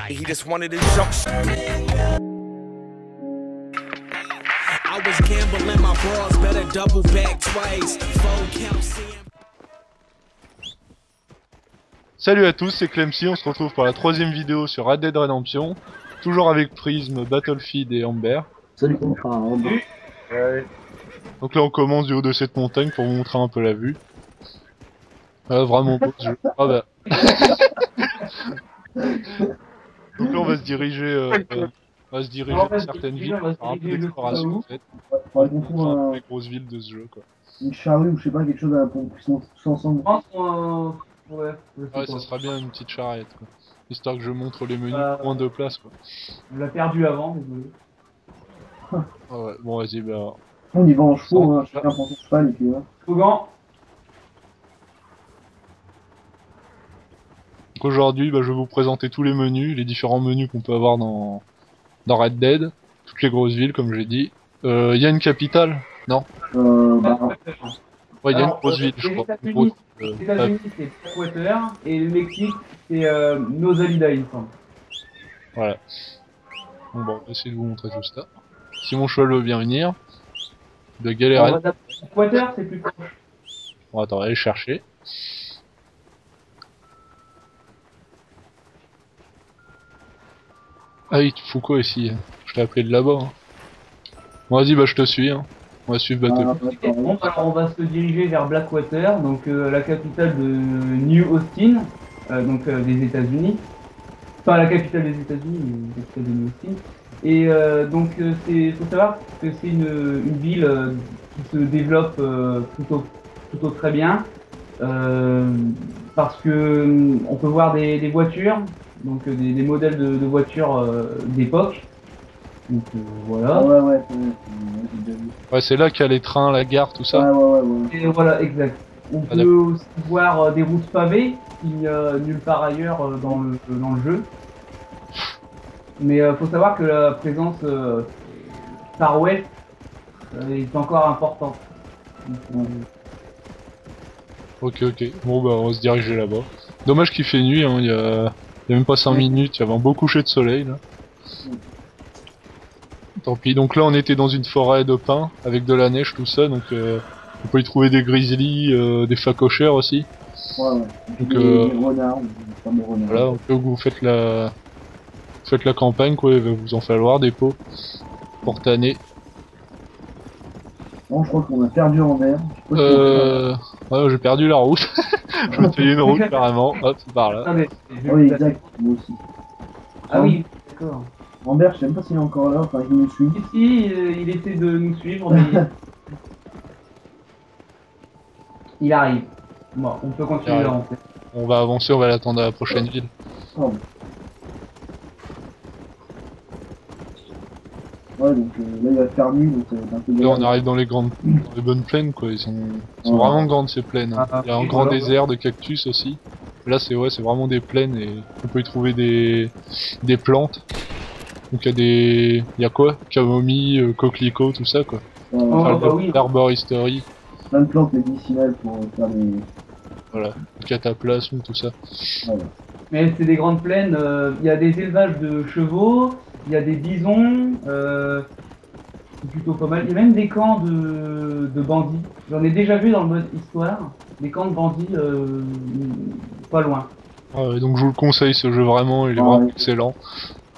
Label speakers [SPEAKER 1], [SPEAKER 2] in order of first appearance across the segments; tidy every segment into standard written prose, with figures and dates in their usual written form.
[SPEAKER 1] He just wanted to jump. I was gambling my bras, better double back twice. Phone count,
[SPEAKER 2] Salut à tous, c'est Clemcy, on se retrouve pour la troisième vidéo sur Red Dead Redemption. Toujours avec Prism, Battlefield et Amber.
[SPEAKER 3] Salut, Amber.
[SPEAKER 2] Ouais. Donc là on commence du haut de cette montagne pour vous montrer un peu la vue. Vraiment beau ce jeu. Ah bah. Donc là on va se diriger, vers certaines villes, faire un peu d'exploration en fait. Les grosses villes de ce jeu quoi.
[SPEAKER 3] Une charrue ou je sais pas, quelque chose pour qu'ils sont tous ensemble.
[SPEAKER 2] Ouais, ça sera bien une petite charrette quoi. Histoire que je montre les menus moins de place quoi.
[SPEAKER 4] On l'a perdu avant, désolé.
[SPEAKER 2] Ah ouais, bon vas-y bah...
[SPEAKER 3] On y va en chevaux, hein, chacun prend son cheval et puis voilà.
[SPEAKER 4] Hogan.
[SPEAKER 2] Donc aujourd'hui bah, je vais vous présenter tous les menus, les différents menus qu'on peut avoir dans Red Dead. Toutes les grosses villes comme j'ai dit. Y a une capitale? Non? Ouais, il y a une grosse ville, je crois.
[SPEAKER 4] Les États-Unis, c'est Blackwater, et le Mexique, c'est Nozalida, il me semble.
[SPEAKER 2] Voilà. Bon, on va essayer de vous montrer tout ça. Si mon cheval veut bien venir, de galérer.
[SPEAKER 4] Blackwater, c'est plus proche.
[SPEAKER 2] Bon, attends, on va aller chercher. Ah, il te fout quoi ici? Je t'ai appelé de là-bas. Hein. Bon, vas-y, bah je te suis. Hein. On va suivre Battlefield.
[SPEAKER 4] Bon, alors on va se diriger vers Blackwater, donc la capitale de New Austin, des États-Unis. Pas la capitale des États-Unis, mais la capitale de New Austin. Et faut savoir que c'est une ville qui se développe plutôt très bien, parce que on peut voir des voitures, donc des modèles de voitures d'époque. Donc voilà.
[SPEAKER 2] Ouais, c'est là qu'il y a les trains, la gare, tout ça.
[SPEAKER 3] Ouais.
[SPEAKER 4] Et voilà, exact. On peut aussi voir des routes pavées, qu'il n'y a nulle part ailleurs dans le jeu. Mais faut savoir que la présence Far West est encore importante.
[SPEAKER 2] Ok. Bon bah on va se diriger là-bas. Dommage qu'il fait nuit, hein. Il y a même pas 5 minutes, il y avait un beau coucher de soleil là. Tant pis, donc là on était dans une forêt de pins avec de la neige tout ça, donc on peut y trouver des grizzlies, des phacochères aussi.
[SPEAKER 3] Ouais.
[SPEAKER 2] Donc
[SPEAKER 3] des renards,
[SPEAKER 2] voilà, donc là vous faites la campagne quoi, il va vous en falloir des pots pour tanner.
[SPEAKER 3] Bon, je crois qu'on a perdu Amber.
[SPEAKER 2] Ouais, j'ai perdu la route. Je me fais une route carrément, hop, c'est par là.
[SPEAKER 3] Oui, exact, moi aussi.
[SPEAKER 4] Ah oui, d'accord.
[SPEAKER 3] Amber, je sais même pas s'il est encore là, enfin il nous suit.
[SPEAKER 4] Ici, il essaie de nous suivre, mais il arrive. Bon, on peut continuer là en fait.
[SPEAKER 2] On va avancer, on va l'attendre à la prochaine ville.
[SPEAKER 3] Oh. Ouais, donc là il va faire nuit, donc ça va être un peu
[SPEAKER 2] Là on arrive dans les bonnes plaines quoi, ils sont vraiment grandes ces plaines. Hein. Il y a un grand désert de cactus aussi. Là c'est vraiment des plaines et on peut y trouver des plantes. Donc il y a quoi? Camomille, coquelicot, tout ça quoi. L'arboristerie.
[SPEAKER 3] Plein de plantes médicinales pour faire des...
[SPEAKER 2] Voilà, le cataplasme, tout ça.
[SPEAKER 3] Voilà.
[SPEAKER 4] Mais c'est des grandes plaines, il y a des élevages de chevaux, il y a des bisons, c'est plutôt pas mal. Il y a même des camps de bandits. J'en ai déjà vu dans le mode histoire, des camps de bandits pas loin.
[SPEAKER 2] Ah ouais, donc je vous le conseille ce jeu vraiment, il est vraiment excellent.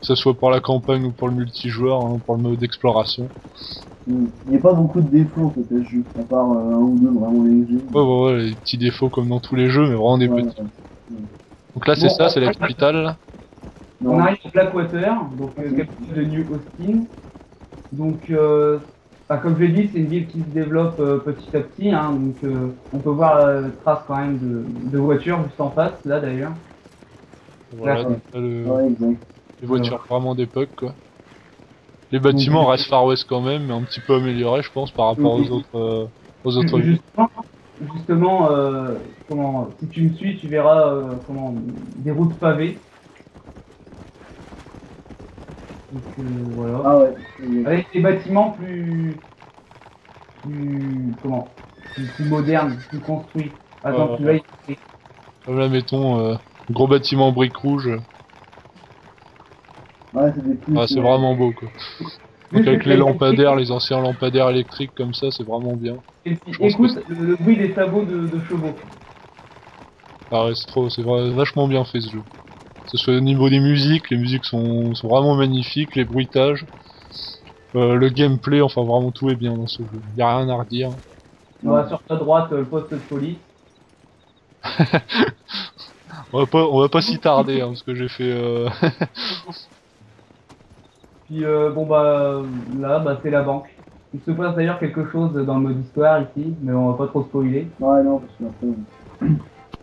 [SPEAKER 2] Que ce soit pour la campagne ou pour le multijoueur, hein, pour le mode d'exploration.
[SPEAKER 3] Il n'y a pas beaucoup de défauts en fait à ce jeu, à part un ou deux vraiment légers.
[SPEAKER 2] Ouais, les petits défauts comme dans tous les jeux, mais vraiment des petits. Donc là c'est ça, c'est la capitale là.
[SPEAKER 4] On arrive à Blackwater, donc capitale de New Austin. Donc comme je l'ai dit, c'est une ville qui se développe petit à petit, hein, donc on peut voir trace quand même de voitures juste en face, là d'ailleurs.
[SPEAKER 2] Voilà, donc là,
[SPEAKER 3] exact.
[SPEAKER 2] Les voitures vraiment d'époque quoi. Les bâtiments restent Far West quand même, mais un petit peu améliorés je pense par rapport aux autres villes.
[SPEAKER 4] Justement, si tu me suis, tu verras des routes pavées. Donc voilà.
[SPEAKER 3] Ah ouais.
[SPEAKER 4] Avec des bâtiments plus modernes, plus construits. Par exemple, là,
[SPEAKER 2] comme là mettons, gros bâtiment en briques rouges.
[SPEAKER 3] Ouais, c'est des plus.
[SPEAKER 2] Ah, c'est vraiment beau quoi. Donc avec les lampadaires, les anciens lampadaires électriques comme ça, c'est vraiment bien.
[SPEAKER 4] Et puis,
[SPEAKER 2] Je pense
[SPEAKER 4] écoute le bruit des sabots de chevaux.
[SPEAKER 2] Ah ouais, vachement bien fait ce jeu. Que ce soit au niveau des musiques, les musiques sont vraiment magnifiques, les bruitages, le gameplay, enfin vraiment tout est bien dans ce jeu. Y a rien à redire.
[SPEAKER 4] On va sur ta droite le poste de police.
[SPEAKER 2] On va pas s'y tarder, hein, parce que j'ai fait...
[SPEAKER 4] Puis bon bah là bah c'est la banque. Il se passe d'ailleurs quelque chose dans le mode histoire ici, mais on va pas trop spoiler.
[SPEAKER 3] Ouais, non, parce que après.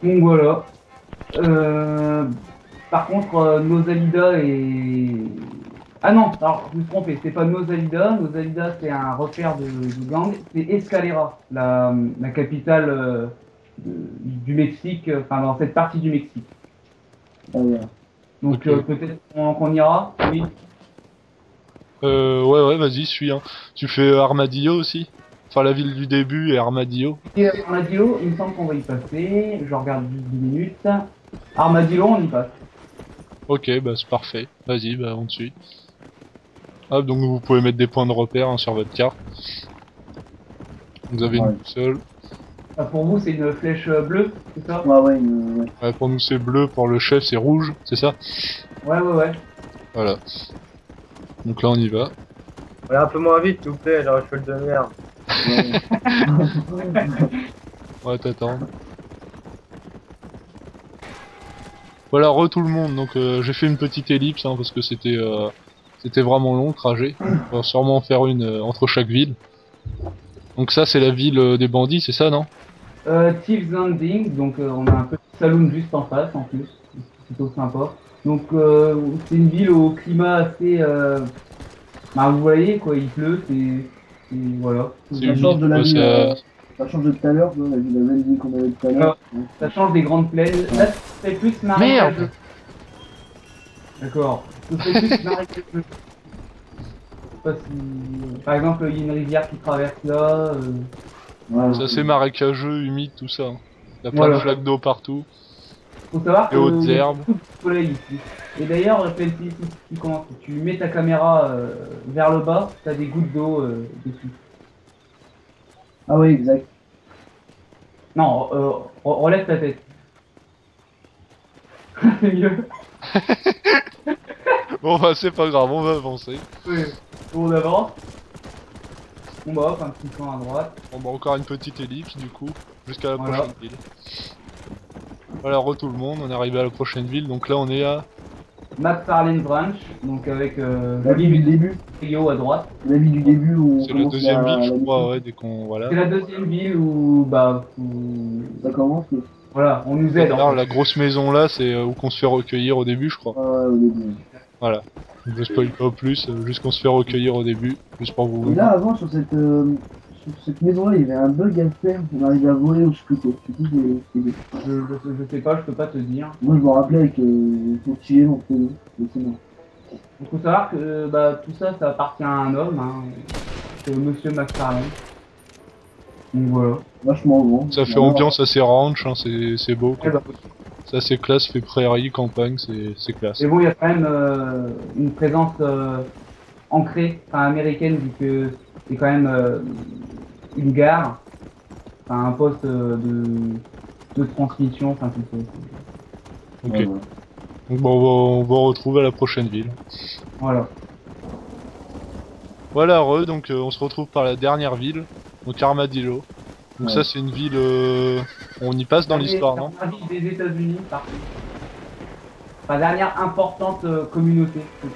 [SPEAKER 4] Donc voilà. Par contre, Nosalida et... Ah non, alors je me suis trompé, c'est pas Nosalida. Nosalida c'est un repère de gang. C'est Escalera, la capitale du Mexique, enfin dans cette partie du Mexique.
[SPEAKER 3] Ah, ouais.
[SPEAKER 4] Donc
[SPEAKER 2] Ok.
[SPEAKER 4] peut-être qu'on ira, oui.
[SPEAKER 2] ouais, vas-y, suis. Hein. Tu fais Armadillo aussi? Enfin, la ville du début et Armadillo.
[SPEAKER 4] Et Armadillo, il me semble qu'on va y passer. Je regarde juste 10 minutes. Armadillo, on y passe.
[SPEAKER 2] Ok, bah c'est parfait. Vas-y, bah on te suit. Hop, donc vous pouvez mettre des points de repère hein, sur votre carte. Vous avez
[SPEAKER 3] Ouais.
[SPEAKER 2] une boussole.
[SPEAKER 4] Ah, pour vous, c'est une flèche bleue, c'est ça?
[SPEAKER 3] Ouais, ouais, ouais.
[SPEAKER 2] Ouais, pour nous c'est bleu, pour le chef c'est rouge, c'est ça?
[SPEAKER 4] Ouais.
[SPEAKER 2] Voilà. Donc là on y va.
[SPEAKER 5] Voilà, un peu moins vite, s'il vous plaît, j'aurais fait le de merde.
[SPEAKER 2] Ouais, t'attends. Voilà, tout le monde. Donc j'ai fait une petite ellipse hein, parce que c'était vraiment long le trajet. On va sûrement en faire une entre chaque ville. Donc ça c'est la ville des bandits, c'est ça non?
[SPEAKER 4] Thieves Landing, donc on a un petit saloon juste en face en plus. C'est plutôt sympa. Donc c'est une ville au climat assez... Bah, vous voyez quoi, il pleut, voilà.
[SPEAKER 2] C'est
[SPEAKER 3] Ça
[SPEAKER 2] une
[SPEAKER 3] change
[SPEAKER 2] ville,
[SPEAKER 3] de la
[SPEAKER 2] quoi,
[SPEAKER 3] vie.
[SPEAKER 2] ça-
[SPEAKER 3] Ça change de tout à l'heure, tu vois, on a vu la même vie qu'on avait tout à l'heure. Ouais.
[SPEAKER 4] Ça change des grandes plaines. Là, c'est plus marécageux. D'accord. C'est plus marécageux. Je sais pas si... Par exemple, il y a une rivière qui traverse là.
[SPEAKER 3] Ouais,
[SPEAKER 2] C'est assez marécageux, humide, tout ça. Il y a plein
[SPEAKER 4] Voilà.
[SPEAKER 2] de flaques d'eau partout.
[SPEAKER 4] Faut savoir
[SPEAKER 2] Et hautes
[SPEAKER 4] qu'il y a
[SPEAKER 2] herbes.
[SPEAKER 4] beaucoup de soleil ici. Et d'ailleurs, quand tu mets ta caméra vers le bas, t'as des gouttes d'eau dessus.
[SPEAKER 3] Ah oui, exact.
[SPEAKER 4] Non, relève ta tête. C'est mieux.
[SPEAKER 2] Bon bah c'est pas grave, on va avancer.
[SPEAKER 4] Oui. On avance. On va hop, un petit coin à droite.
[SPEAKER 2] On va encore une petite ellipse du coup, jusqu'à la
[SPEAKER 4] Voilà.
[SPEAKER 2] prochaine ville. Voilà, tout le monde, on est arrivé à la prochaine ville, donc là on est à...
[SPEAKER 4] McFarlane Branch, donc avec
[SPEAKER 3] La vie du début.
[SPEAKER 4] Rio à droite.
[SPEAKER 3] La vie du début où on
[SPEAKER 2] C'est la
[SPEAKER 3] commence
[SPEAKER 2] deuxième ville je
[SPEAKER 3] la
[SPEAKER 2] crois,
[SPEAKER 3] mission.
[SPEAKER 2] ouais, dès qu'on... Voilà.
[SPEAKER 4] C'est la deuxième ville où,
[SPEAKER 3] Ça commence, mais...
[SPEAKER 4] voilà, on nous aide.
[SPEAKER 2] Alors, la grosse maison là, c'est où qu'on se fait recueillir au début je crois.
[SPEAKER 3] Ouais, au début.
[SPEAKER 2] Voilà. Donc, je spoil pas plus, juste qu'on se fait recueillir au début, juste pour vous...
[SPEAKER 3] Et là, avant, sur cette maison-là, il y avait un bug à faire. On arrivait à voler au scuto. Je sais plus
[SPEAKER 4] Je sais pas, je peux pas te dire.
[SPEAKER 3] Moi, je me rappelais avec son petit mon prénom. Mais c'est bon.
[SPEAKER 4] Il faut savoir que tout ça, ça appartient à un homme, hein. C'est Monsieur McFarlane. Donc voilà.
[SPEAKER 3] Vachement grand.
[SPEAKER 2] Ça fait
[SPEAKER 3] Voilà.
[SPEAKER 2] ambiance assez ranch, hein, c'est beau
[SPEAKER 4] Eh
[SPEAKER 2] quoi.
[SPEAKER 4] ben,
[SPEAKER 2] C'est assez classe, fait prairie, campagne, c'est classe.
[SPEAKER 4] Mais bon, il y a quand même une présence ancrée, enfin américaine, vu que c'est quand même une gare, enfin un poste de transmission, enfin tout ça.
[SPEAKER 2] Ok.
[SPEAKER 3] Ouais, ouais.
[SPEAKER 2] Donc bon, on va retrouver à la prochaine ville.
[SPEAKER 4] Voilà.
[SPEAKER 2] Voilà, donc on se retrouve par la dernière ville, donc Armadillo. Donc
[SPEAKER 3] Ouais.
[SPEAKER 2] ça c'est une ville, on y passe dans l'histoire, non?
[SPEAKER 4] La ville des États-Unis, par contre. La dernière importante communauté.
[SPEAKER 2] Ok.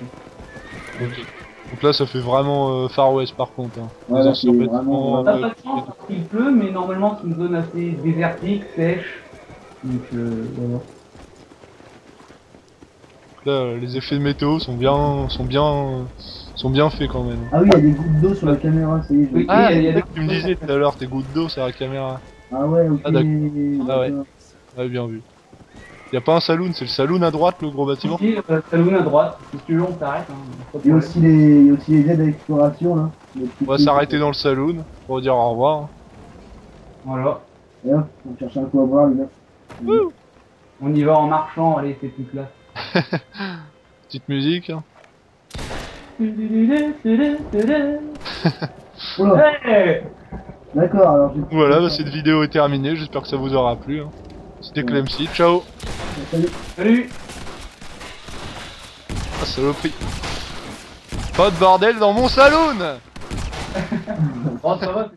[SPEAKER 2] Donc là ça fait vraiment Far West par contre. Hein.
[SPEAKER 3] Ouais,
[SPEAKER 2] Les
[SPEAKER 3] là,
[SPEAKER 2] anciens
[SPEAKER 3] c'est
[SPEAKER 2] bâtiments,
[SPEAKER 3] vraiment-
[SPEAKER 4] T'as pas de chance parce qu'il pleut, mais normalement c'est une zone assez désertique, sèche. Donc voilà.
[SPEAKER 2] Là les effets de météo sont bien faits quand même.
[SPEAKER 3] Ah oui, il y a des gouttes d'eau sur la caméra, ça y est.
[SPEAKER 4] Oui.
[SPEAKER 2] Ah,
[SPEAKER 4] il y a
[SPEAKER 2] c'est
[SPEAKER 4] des-
[SPEAKER 2] ça que tu me disais tout à l'heure, tes gouttes d'eau sur la caméra.
[SPEAKER 3] Ah ouais, ok.
[SPEAKER 2] Ah, d'accord. Ah ouais. Ouais, bien vu. Y a pas un saloon, c'est le saloon à droite, le gros bâtiment?
[SPEAKER 4] Ici, saloon à droite. Si tu veux, on s'arrête. Hein. Pas de
[SPEAKER 3] Il y a
[SPEAKER 4] problème.
[SPEAKER 3] il y a aussi les aides à l'exploration là.
[SPEAKER 2] On va s'arrêter dans le saloon pour dire au revoir.
[SPEAKER 4] Voilà.
[SPEAKER 3] Et hop, on cherche un coup à boire, les gars.
[SPEAKER 4] On y va en marchant, allez, c'est plus classe.
[SPEAKER 2] Petite musique. Hein.
[SPEAKER 3] Oula,
[SPEAKER 4] Hey.
[SPEAKER 3] d'accord, alors j'ai...
[SPEAKER 2] Voilà, bah, cette vidéo est terminée, j'espère que ça vous aura plu. Hein. C'était Clemcy, ciao.
[SPEAKER 3] Salut.
[SPEAKER 4] Salut.
[SPEAKER 2] Ah, saloperie. Pas de bordel dans mon saloon.
[SPEAKER 4] Oh, ça va.